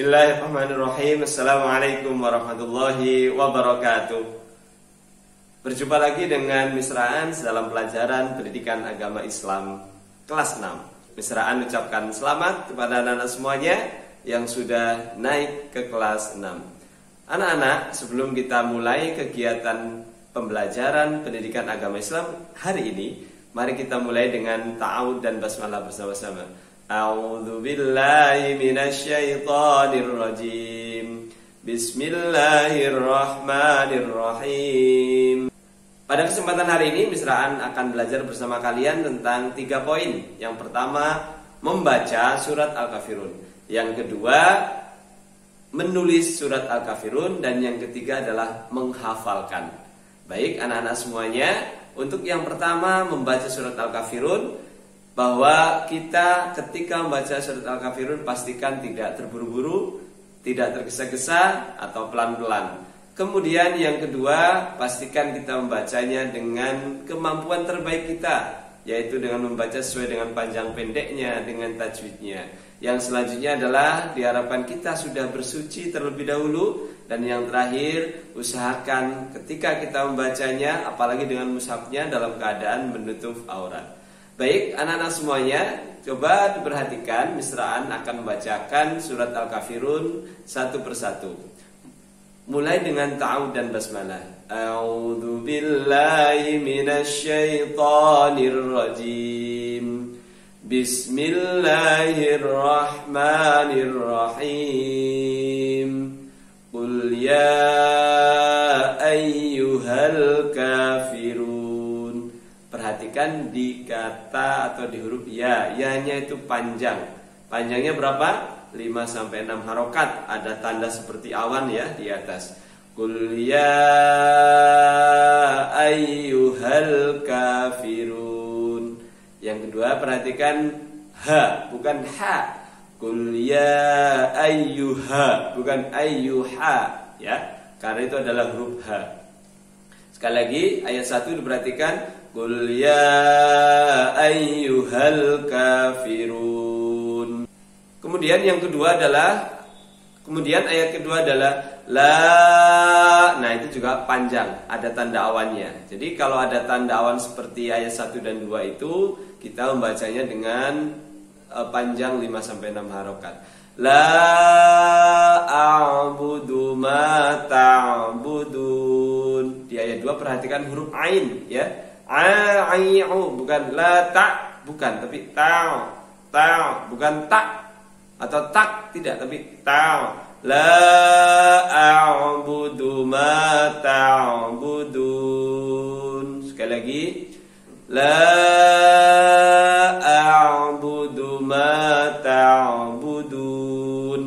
Bismillahirrahmanirrahim. Assalamualaikum warahmatullahi wabarakatuh. Berjumpa lagi dengan Misraan dalam pelajaran Pendidikan Agama Islam kelas 6. Misraan ucapkan selamat kepada anak-anak semuanya yang sudah naik ke kelas 6. Anak-anak, sebelum kita mulai kegiatan pembelajaran Pendidikan Agama Islam hari ini, mari kita mulai dengan ta'awud dan basmalah bersama-sama. A'udzu billahi minasyaitonir rajim. Bismillahirrahmanirrahim. Pada kesempatan hari ini Misraan akan belajar bersama kalian tentang 3 poin. Yang pertama, membaca surat Al-Kafirun. Yang kedua, menulis surat Al-Kafirun. Dan yang ketiga adalah menghafalkan. Baik anak-anak semuanya, untuk yang pertama membaca surat Al-Kafirun, bahwa kita ketika membaca surat Al-Kafirun pastikan tidak terburu-buru, tidak tergesa-gesa atau pelan-pelan. Kemudian yang kedua, pastikan kita membacanya dengan kemampuan terbaik kita, yaitu dengan membaca sesuai dengan panjang pendeknya, dengan tajwidnya. Yang selanjutnya adalah diharapkan kita sudah bersuci terlebih dahulu. Dan yang terakhir, usahakan ketika kita membacanya, apalagi dengan mushafnya, dalam keadaan menutup aurat. Baik, anak-anak semuanya, coba diperhatikan. Misraan akan membacakan surat Al-Kafirun satu persatu. Mulai dengan ta'awud dan basmalah. A'udzu billahi minasyaitonir rajim. Bismillahirrahmanirrahim. Qul ya ayyuhal kafirun. Perhatikan di kata atau di huruf ya. Ya-nya itu panjang. Panjangnya berapa? 5-6 harokat. Ada tanda seperti awan ya di atas. Qul ya ayyuhal kafirun. Yang kedua, perhatikan ha, bukan ha. Qul ya ayyuha, bukan ayyuha ya. Karena itu adalah huruf ha. Sekali lagi, ayat 1 diperhatikan. Qul ya ayyuhal kafirun. Kemudian yang kedua adalah, ayat kedua adalah la. Nah, itu juga panjang, ada tanda awannya. Jadi kalau ada tanda awan seperti ayat 1 dan 2 itu, kita membacanya dengan panjang 5-6 harokat. La a'budu ma ta'budun. Di ayat 2 perhatikan huruf ain ya. A'i'u, bukan la ta, bukan, tapi ta, bukan tak atau tak, tidak, tapi ta. La a'budu ma ta'budun. Sekali lagi, la a'budu ma ta'budun.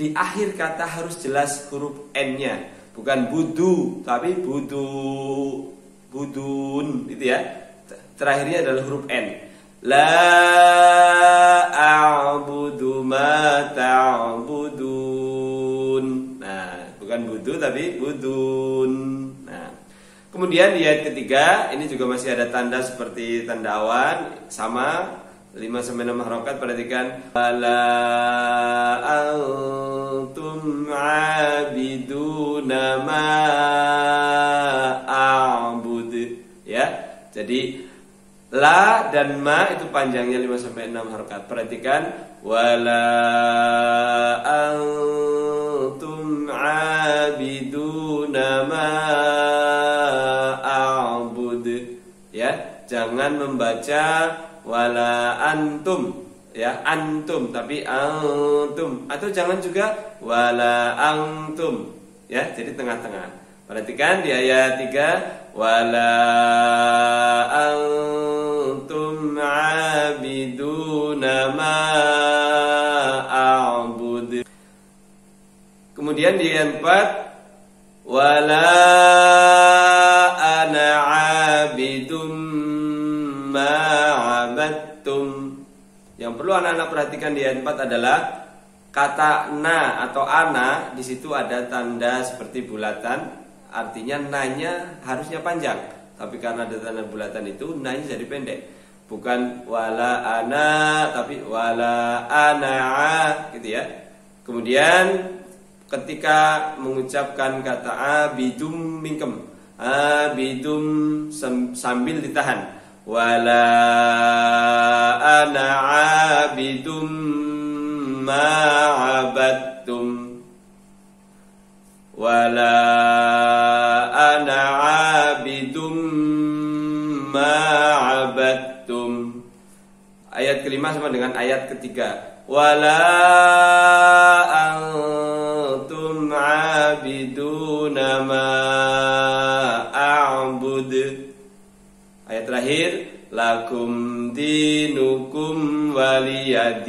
Di akhir kata harus jelas huruf N-nya, bukan budu, tapi budu. Budun, itu ya. Terakhirnya adalah huruf N. La a'budu ma ta'budun. Nah, bukan budu tapi budun. Nah, kemudian di ayat ketiga ini juga masih ada tanda seperti tanda awan, sama 5-6 harokat. Perhatikan. Wala antum 'abiduna ma ya. Jadi la dan ma itu panjangnya 5-6 harokat. Perhatikan. Wala antum 'abiduna ma a'bud ya. Jangan membaca wala antum ya, antum, tapi antum. Atau jangan juga wala antum ya, jadi tengah-tengah. Perhatikan di ayat 3. Wala antum 'abiduna ma a'bud. Kemudian di ayat 4. Wala ana 'abidum ma 'abadtum. Yang perlu anak-anak perhatikan di ayat 4 adalah kata na atau ana. Di situ ada tanda seperti bulatan. Artinya nanya harusnya panjang, tapi karena ada tanda bulatan itu nanya jadi pendek. Bukan wala ana, tapi wala ana gitu ya. Kemudian ketika mengucapkan kata abidum minkum, abidum sambil ditahan. Wala ana abidum ma'abattum. Wala ana abidum ma'abattum. Ayat kelima sama dengan ayat ketiga. Wala antum abiduna ma a'bud. Ayat terakhir, lakum dinukum waliyadin.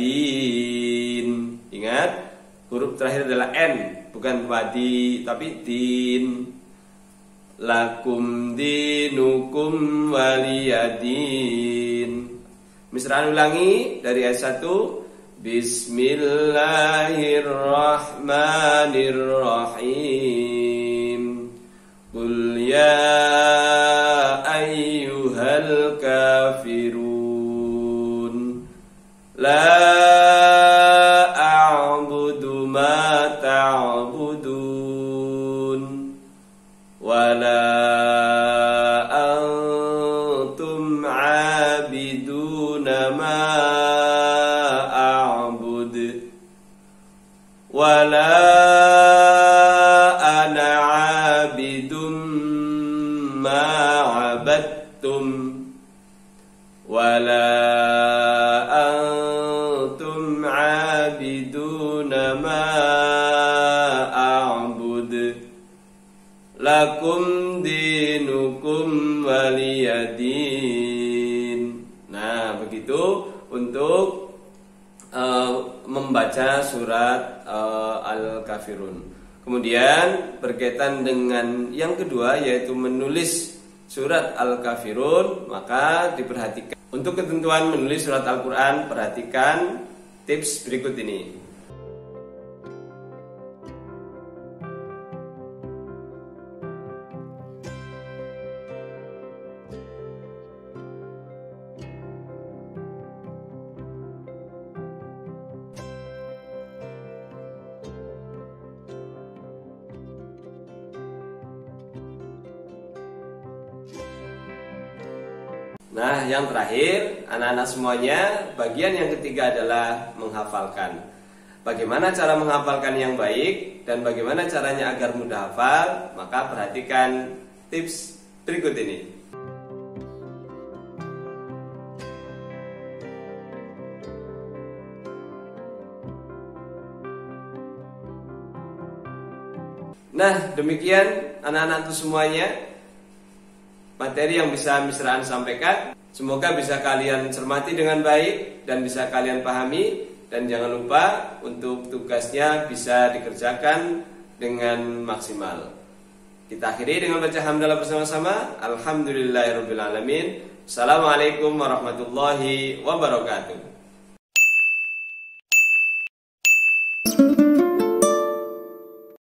Ingat, huruf terakhir adalah N, bukan wadi tapi din. Lakum dinukum waliyadin. Misraan ulangi dari ayat 1. Bismillahirrahmanirrahim. Qul ya ayyuhal kafirun la a'budu ma ta'budun wala antum 'abiduna ma a'bud wala ana 'abidum ma 'abadtum wala antum 'abiduna ma a'bud lakum dinukum waliyadin. Nah, begitu untuk membaca surat Al-Kafirun. Kemudian berkaitan dengan yang kedua, yaitu menulis surat Al-Kafirun, maka diperhatikan. Untuk ketentuan menulis surat Al-Quran, perhatikan tips berikut ini. Nah, yang terakhir, anak-anak semuanya, bagian yang ketiga adalah menghafalkan. Bagaimana cara menghafalkan yang baik dan bagaimana caranya agar mudah hafal? Maka perhatikan tips berikut ini. Nah, demikian anak-anak semuanya materi yang bisa Misraan sampaikan. Semoga bisa kalian cermati dengan baik dan bisa kalian pahami. Dan jangan lupa untuk tugasnya bisa dikerjakan dengan maksimal. Kita akhiri dengan baca hamdalah bersama-sama. Alhamdulillahirrabbilalamin. Assalamualaikum warahmatullahi wabarakatuh.